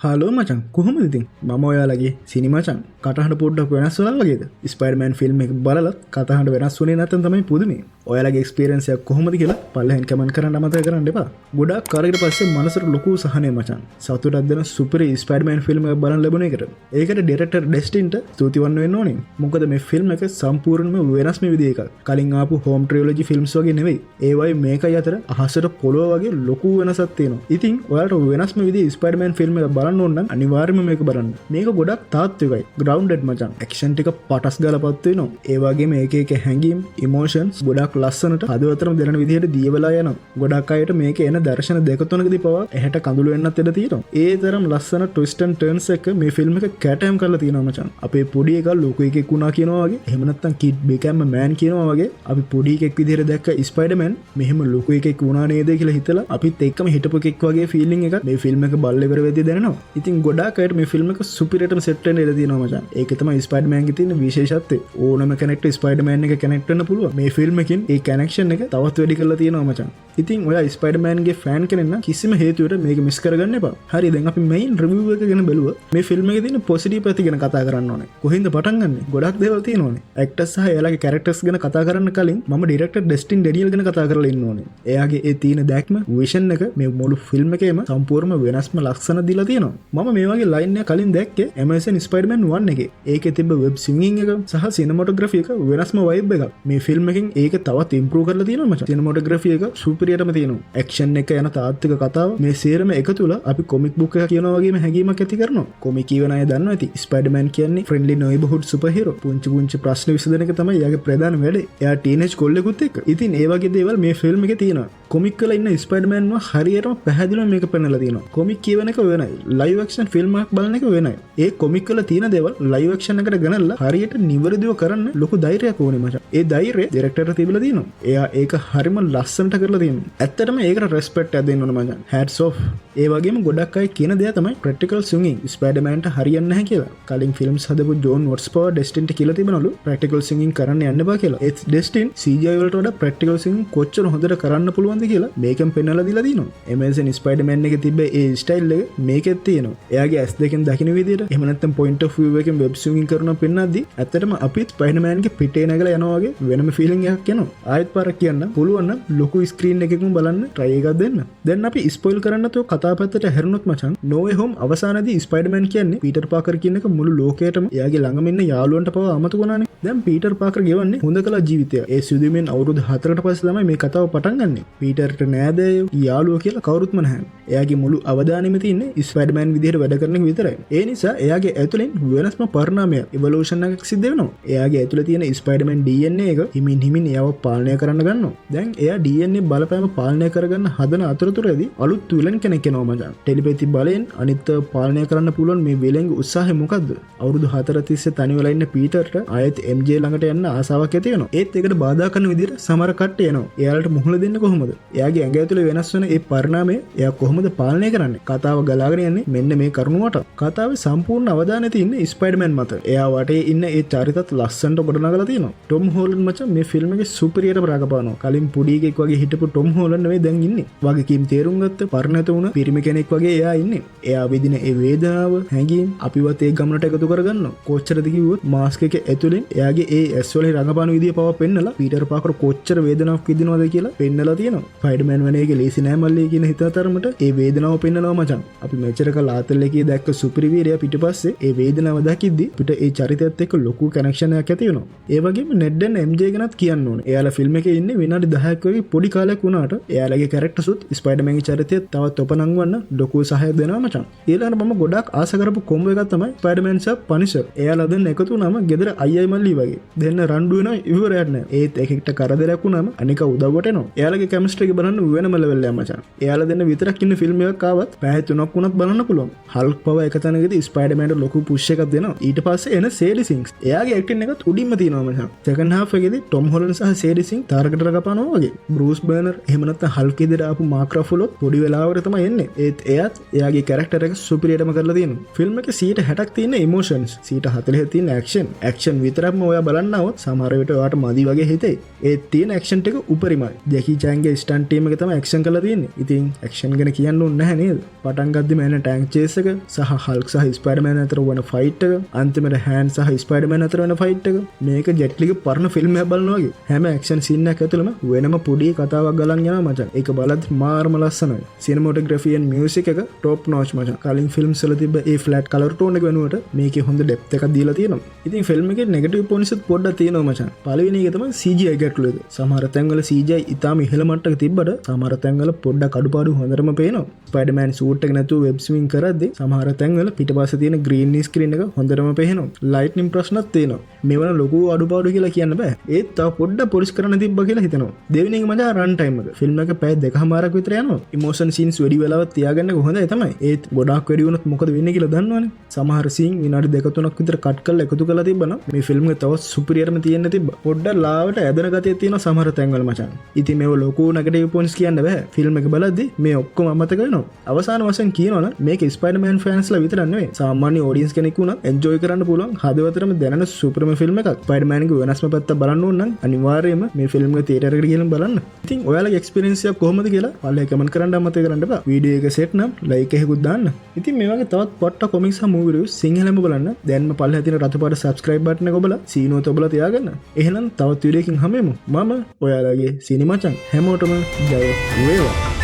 Hello මචන් කොහොමද ඉතින් මම ඔයාලගේ සිනිමාචන් කටහඬ පොඩ්ඩක් වෙනස් වුණා වගේද ස්පයිඩර්මෑන් ෆිල්ම් එක බලලත් කටහඬ වෙනස් වුණේ නැත්නම් තමයි පුදුමේ ඔයාලගේ එක්ස්පීරියන්ස් එක කොහොමද කියලා පල්ලෙහෙන් කමෙන්ට් කරන්න අමතක කරන්න එපා ගොඩක් කාලයකට පස්සේ මනසට ලොකු සහනයක් මචන් සතුටක් දෙන සුපරි ස්පයිඩර්මෑන් ෆිල්ම් එකක් බලන්න ලැබුණ එකට ඒකට ඩිරෙක්ටර් ඩෙස්ටින්ට ස්තුතිවන්ත වෙන්න ඕනේ මොකද මේ ෆිල්ම් එක සම්පූර්ණයෙන්ම වෙනස්ම විදිහක එකක් කලින් ආපු හෝම් ට්‍රිලොජි ෆිල්ම්ස් වගේ නෙවෙයි ඒවයි මේකයි අතර අහසට පොළොව වගේ ලොකු වෙනසක් තියෙනවා ඉතින් ඔයාලට වෙනස්ම විදිහේ ස්පයිඩර්මෑන් ෆිල්ම් එක බලන්න ඕන නම් අනිවාර්යයෙන්ම මේක බලන්න මේක ගොඩක් තාත්විකයි ග්‍රවුන්ඩඩ් මචං ඇක්ෂන් ටික පටස් ගාලා පත් වෙනවා ඒ වගේම එක එක හැඟීම් ඉමෝෂන්ස් ගොඩක් ලස්සනට හදවතටම දෙන විදිහට දීවලා යනවා ගොඩක් අයට මේක එන දර්ශන දෙක තුනකදී පවා ඇහැට කඳුළු වෙන්නත් ඉඩ තියෙනවා ඒ තරම් ලස්සන ට්විස්ට් ඇන්ඩ් ටර්න්ස් එක මේ ෆිල්ම් එක කැටයම් කරලා තියෙනවා මචං අපේ පොඩි එකා ලොකු එකෙක් වුණා කියනවා වගේ එහෙම නැත්නම් කිඩ් බිකෑම් මෑන් කියනවා වගේ අපි පොඩි එකෙක් විදිහට දැක්ක ස්පයිඩර්මෑන් මෙහෙම ලොකු එකෙක් වුණා නේද කියලා හිතලා අපිත් එක්කම හිටපු එකෙක් වගේ ෆීලිං එකක් මේ ෆිල්ම් එක බලලා ඉවර වෙද්දී දැනෙනවා ඉතින් ගොඩාක් අයට මේ ෆිල්ම් එක සුපිරියටම සෙට් වෙන්න ඉඩ තියෙනවා මචං. ඒක තමයි ස්පයිඩර්මෑන් ගේ තියෙන විශේෂත්වය. ඕනම කෙනෙක්ට ස්පයිඩර්මෑන් එක කනෙක්ට් වෙන්න පුළුවන්. මේ ෆිල්ම් එකෙන් ඒ කනෙක්ෂන් එක තවත් වැඩි කරලා තියෙනවා මචං. ඉතින් ඔයා ස්පයිඩර්මෑන් ගේ ෆෑන් කෙනෙක් නම් කිසිම හේතුවකට මේක මිස් කරගන්න එපා. හරි දැන් අපි මෙයින් රිවිව් එක ගැන බලුවා. මේ ෆිල්ම් එකේ තියෙන පොසිටිව් පැති ගැන කතා කරන්න ඕනේ. කොහෙන්ද පටන් ගන්නෙ? ගොඩක් දේවල් තියෙනවානේ. ඇක්ටර්ස් සහ එයාලගේ කැරක්ටර්ස් ගැන කතා කරන්න කලින් මම ඩිරෙක්ටර් ඩෙස්ටින් ඩැනියල් ගැන කතා කරලා ඉන්න ඕනේ. එයාගේ ඒ තියෙන දැක්ම විෂන් එක මේ මුළු ෆිල්ම් එකේම සම්පූර්ණ වෙනස්ම ලක්ෂණ දීලා තියෙනවා. මම මේ වගේ ලයින් එක කලින් දැක්කේ Amazon Spider-Man 1 එකේ. ඒකේ තිබ්බ වෙබ් සිංගින් එක සහ සිනමැටෝග්‍රැෆි එක වෙනස්ම වයිබ් එකක්. මේ ෆිල්ම් එකෙන් ඒක තවත් ඉම්ප්‍රූව් කරලා තියෙනවා මචං. සිනමැටෝග්‍රැෆි එක සුපිරියටම තියෙනවා. ඇක්ෂන් එක යන තාත්වික කතාව මේ සේරම එකතුල අපි කොමික් බුක් එක කියනවා වගේම හැඟීමක් ඇති කරනවා. කොමික් කියවන අය දන්නවා ඇති. ස්පයිඩර්මෑන් කියන්නේ ෆ්‍රෙන්ඩ්ලි නෙයිබර්හුඩ් සුපර්හීරෝ. පුංචි ප්‍රශ්න විසඳන එක තමයි එයාගේ ප්‍රධාන වැඩේ. එයා ටීනේජ් කොල්ලෙකුත් එක්ක. ඉතින් ඒ වගේ දේවල් මේ ෆිල්ම් එකේ තියෙනවා. කොමික් වල ඉන්න ස්පයිඩර්මෑන්ව හරියටම පැහැදිලිව මේක පෙන්නලා තියෙනවා. කොමික් කියවන එක වෙනයි. ලයිව් ඇක්ෂන් ෆිල්ම් එකක් බලන එක වෙනයි. ඒ කොමික් වල තියෙන දේවල් ලයිව් ඇක්ෂන් එකට ගනනලා හරියට නිවැරදිව කරන්න ලොකු ධෛර්යයක් ඕනේ මචං. ඒ ධෛර්යය ඩිරෙක්ටර්ට තිබිලා තියෙනවා. එයා ඒක හරිම ලස්සනට කරලා තියෙනවා. ඇත්තටම ඒකට රෙස්පෙක්ට් එකක් දෙන්න ඕනේ මචං. හැට්ස් ඔෆ්. ඒ වගේම ගොඩක් අය කියන දේ තමයි ප්‍රැක්ටිකල් සිංගින් ස්පයිඩර්මෑන්ට හරියන්නේ නැහැ කියලා. කලින් ෆිල්ම්ස් හදපු ජෝන් වොට්ස්පවර් ඩෙස්ටින්ට කියලා තිබුණලු ප්‍රැක්ටිකල් සිංගින් කරන්න යන්න බෑ කියලා. ඒත් ඩෙස්ටින් CGI වලට වඩා ප්‍රැක්ටිකල් සිංගින් කොච්චර හොඳට කරන්න පුළුවන්ද කියලා මේකෙන් පෙන්නලා දීලා දිනවා. Amazing Spider-Man එකේ තිබ්බ ඒ ස්ටයිල් එක මේකෙත් තියෙනවා. එයාගේ ඇස් දෙකෙන් දකින්න විදියට එහෙම නැත්නම් point of view එකෙන් වෙබ් ස්විමින් කරනවා පෙන්නද්දි ඇත්තටම අපිත් ස්පයිඩර්මෑන් ගේ පිටේ නැගලා යනවා වගේ වෙනම ෆීලිං එකක් එනවා. ආයෙත් පාරක් කියන්න පුළුවන් නම් ලොකු ස්ක්‍රීන් එකකින් බලන්න try එකක් දෙන්න. දැන් අපි ස්පොයිල් කරන්න තෝ කතා පැත්තට හැරුණොත් මචං No Way Home අවසානයේදී ස්පයිඩර්මෑන් කියන්නේ පීටර් පාකර් කියන එක මුළු ලෝකයටම එයාගේ ළඟම ඉන්න යාළුවන්ට පවා අමතක වුණානේ. දැන් පීටර් පාකර් ගෙවන්නේ හොඳකලා ජීවිතය. ඒ සිදුවීමෙන් අවුරුදු 4කට පස්සේ තමයි මේ කතාව පටන් ගන්නෙ. පීටර්ට නෑදෑයෝ යාළුවෝ කියලා කවුරුත්ම නැහැ. එයාගේ මුළු අවධානයම තියෙන්නේ ස්පයිඩර්මෑන් විදිහට වැඩ කරන එක විතරයි. ඒ නිසා එයාගේ ඇතුලෙන් වෙනස්ම පරිණාමයක් ඉවොලූෂන් එකක් සිද්ධ වෙනවා. එයාගේ ඇතුලේ තියෙන ස්පයිඩර්මෑන් DNA එක හිමින් හිමින් එයාව පාලනය කරන්න ගන්නවා. දැන් එයා DNA බලපෑම පාලනය කරගන්න හදන අතරතුරදී අලුත් විලන් කෙනෙක් එනවා මචං. ටෙලිපැති බලෙන් අනිත් පාලනය කරන්න පුළුවන් මේ විලන්ගේ උත්සාහය මොකද්ද? අවුරුදු 4 තිස්සේ තනි වෙලා ඉන්න පීටර්ට ආයෙත් MJ ළඟට යන්න ආසාවක් ඇති වෙනවා. ඒත් ඒකට බාධා කරන විදිහට සමහර කට්ටිය එනවා. එයාලට මුහුණ දෙන්න කොහොමද? එයාගේ ඇඟ ඇතුලේ වෙනස් වෙන ඒ පරිණාමය එයා කොහොමද පාලනය කරන්නේ? කතාව ගලාගෙන යන්නේ මෙන්න මේ කරුණුවට. කතාවේ සම්පූර්ණ අවධානය තියෙන්නේ ස්පයිඩර්මෑන් මත. එයා වටේ ඉන්න ඒ චරිතත් ලස්සනට ගොඩනගලා තියෙනවා. ටොම් හෝලන්ඩ් මචං මේ ෆිල්ම් එකේ සුපිරියටම රඟපානවා. කලින් පොඩි එකෙක් වගේ හිටපු ටොම් හෝලන්ඩ් නෙවෙයි දැන් ඉන්නේ. වගකීම් තේරුම් ගත්ත පරිණත වුණ පිරිමි කෙනෙක් වගේ එයා ඉන්නේ. එයා විඳින ඒ වේදනාව හැඟීම් අපිවත් ඒ ගමනට එකතු කරගන්නවා. කොච්චරද කිව්වොත් මාස්ක් එක ඇතුලෙන් එයාගේ ඒ ඇස් වල රඟපාන විදිය පව පෙන්නලා පීටර් පාකර් කොච්චර වේදනාවක් විඳිනවද කියලා පෙන්නලා තියෙනවා. ස්පයිඩර්මෑන් වෙන එක ලේසි නෑ මල්ලේ කියන හිතතරමට ඒ වේදනාව පෙන්නනවා මචං. අපි මෙච්චර කල් ආතල්ලේකේ දැක්ක සුපිරි වීරයා පිටිපස්සේ ඒ වේදනාව දකිද්දි පිට ඒ චරිතයත් එක්ක ලොකු කනෙක්ෂන් එකක් ඇති වෙනවා. ඒ වගේම නෙඩ් and MJ ගැනත් කියන්න ඕනේ. එයාලා ෆිල්ම් එකේ ඉන්නේ විනාඩි 10ක් වගේ පොඩි කාලයක් වුණාට එයාලගේ කැරක්ටර්ස්ුත් ස්පයිඩර්මෑන් ගේ චරිතයත් තවත් ඔපනංවන්න ලොකු සහායක් දෙනවා මචං. ඊළඟට මම ගොඩක් ආස කරපු කොම්බෝ එකක් තමයි ස්පයිඩර්මෑන් සහ පනිෂර්. එයාලා දෙන්න එකතු වුණාම ගෙදර අයියයි මල්ලි වගේ. දෙන්න රණ්ඩු වෙනවා ඉවරයක් නෑ. ඒත් එක එකට කරදරයක් වුණාම අනික උදව්වට එනවා. එයාලගේ කෙමිස්ට්‍රි එක බලන්න වෙනම ලෙවල් එකක් මචං. එයාලා දෙන්න විතරක් ඉන්න ෆිල්ම් එකක් ආවත් පැය 3ක් වුණත් බලන්න පුළුවන්. හල්ක් පව එක තැනකදී ස්පයිඩර්මෑන්ට ලොකු පුෂ් එකක් දෙනවා. ඊට පස්සේ එන සේඩි සින්ග්ස්. එයාගේ ඇක්ටින් එකත් උඩින්ම තියෙනවා මචං. සෙකන්ඩ් හාෆ් එකේදී ටොම් හොලන්ඩ් සහ සේඩි සින්ග් තාරකට රඟපානවා වගේ. බෲස් බර්නර් එහෙම නැත්නම් හල්ක් ඉදිරියට ආපු මාක් රෆලොත් පොඩි වෙලාවකට තමයි එන්නේ. ඒත් එයාත් එයාගේ කැරක්ටර් එක සුපිරියටම කරලා තියෙනවා. ෆිල්ම් එකේ 60ක් තියෙන ඉමෝෂන්ස් 40 තියෙන ඇක්ෂන් විතරක්ම ඔයා බලන්න આવොත් සමහර විට ඔයාට මදි වගේ හිතෙයි. ඒත් තියෙන ඇක්ෂන් ටික උපරිමයි. ජැකි චෑන්ගේ ස්ටන්ට් ටීම් එක තමයි ඇක්ෂන් කරලා තියෙන්නේ. ඉතින් ඇක්ෂන් ගැන කියන්න ඕනේ නැහැ නේද? පටන් ගද්දි මෑන ටැන්ක් චේස් එක සහ හල්ක් සහ ස්පයිඩර්මෑන් අතර වන ෆයිට් එක, අන්තිමට හෑන් සහ ස්පයිඩර්මෑන් අතර වන ෆයිට් එක. මේක ජෙට් ලීගේ පරණ ෆිල්ම් එකක් බලනවා වගේ. හැම ඇක්ෂන් සීන් එකක් ඇතුළම වෙනම පොඩි කතාවක් ගලන් යනවා මචං. ඒක බලද්දි මාරම ලස්සනයි. සිනමැටෝග්‍රැෆි and මියුසික් එක টොප් නෝච් මචං. කලින් ෆිල්ම්ස් වල තිබ්බ ඒ ෆ්ලැට් කලර් ටෝන් එක වෙනුවට මේකේ හොඳ ඩෙප්ත් එකක් දීලා තියෙනවා. ඉතින් ෆිල්ම් එකේ නෙගටිව් පොයින්ට්ස් පොඩ්ඩක් තියෙනවා මචං. පළවෙනි එක තමයි CGI ගැටලුව එක. සමහර තැන්වල CGI ඉතාම ඉහළ මට්ටමක තිබ්බට සමහර තැන්වල පොඩ්ඩක් අඩුපාඩු හොඳටම පේනවා. ස්පයිඩර්මෑන් සූට් එක නැතුව වෙබ් ස්විමින් කරද්දී සමහර තැන්වල පිටපස්සේ තියෙන ග්‍රීන් ස්ක්‍රීන් එක හොඳටම පේනවා. ලයිට්නින් ප්‍රශ්නත් තියෙනවා. මේවන ලොකු අඩුපාඩු කියලා කියන්න බෑ. ඒත් තව පොඩ්ඩක් පොලිෂ් කරන්න තිබ්බා කියලා හිතනවා. දෙවෙනි එක මචං රන් ටයිම් එක. ෆිල්ම් එක පැය 2කමාරක් විතර යනවා. ඉමෝෂන් සීන්ස් වැඩි වෙලාවක් තියාගන්න හොඳයි තමයි. ඒත් ගොඩාක් වැඩි වුණොත් මොකද වෙන්නේ කියලා දන්නවනේ. සමහර සීන් විනාඩි 2-3ක් විතර කට් කරලා එකතු කරලා තිබ්බනම් මේ ෆිල්ම් එක තවත් සුපිරියර්ම තියෙන්න තිබ්බා. පොඩ්ඩක් ලාවට ඇදෙන ගතියක් තියෙනවා සමහර තැන්වල මචං. ඉතින් මේව ලොකු නෙගටිව් පොයින්ට්ස් කියන්න බෑ. ෆිල්ම් එක බලද්දි මේ ඔක්කොම අමතක වෙනවා. අවසාන වශයෙන් කියනවනම් මේක ස්පයිඩර්මෑන් ෆෑන්ස්ලා විතරක් නෙවෙයි. සාමාන්‍ය ඔඩියන්ස් කෙනෙක් වුණත් එන්ජොයි කරන්න පුළුවන් හදවතටම දැනෙන සුපර්ම ෆිල්ම් එකක්. ස්පයිඩර්මෑන්ගේ වෙනස්ම පැත්ත බලන්න ඕන නම් අනිවාර්යයෙන්ම මේ ෆිල්ම් එක තියටර් එකට ගිහලා බලන්න. ඉතින් ඔයාලගේ එක්ස්පීරියන්ස් එක කොහොමද කියලා පල්ලේ කමෙන්ට් කරන්න අමතක කරන්න එපා. වීඩියෝ එක සෙට් නම් ලයික් එකකුත් දාන්න. ඉතින් මේ වගේ තවත් පොට්ට කොමික්ස් සහ මූවි රිවිව්ස් සිංහලෙන්ම බලන්න. දැන්ම පල්ලේ තියෙන රතුපාට subscribe button එක ඔබලා සීනුවත් ඔබලා තියාගන්න. එහෙනම් තවත් වීඩියෝ එකකින් හමෙමු. මම ඔයාලගේ සිනි මචං. හැමෝටම ජය වේවා.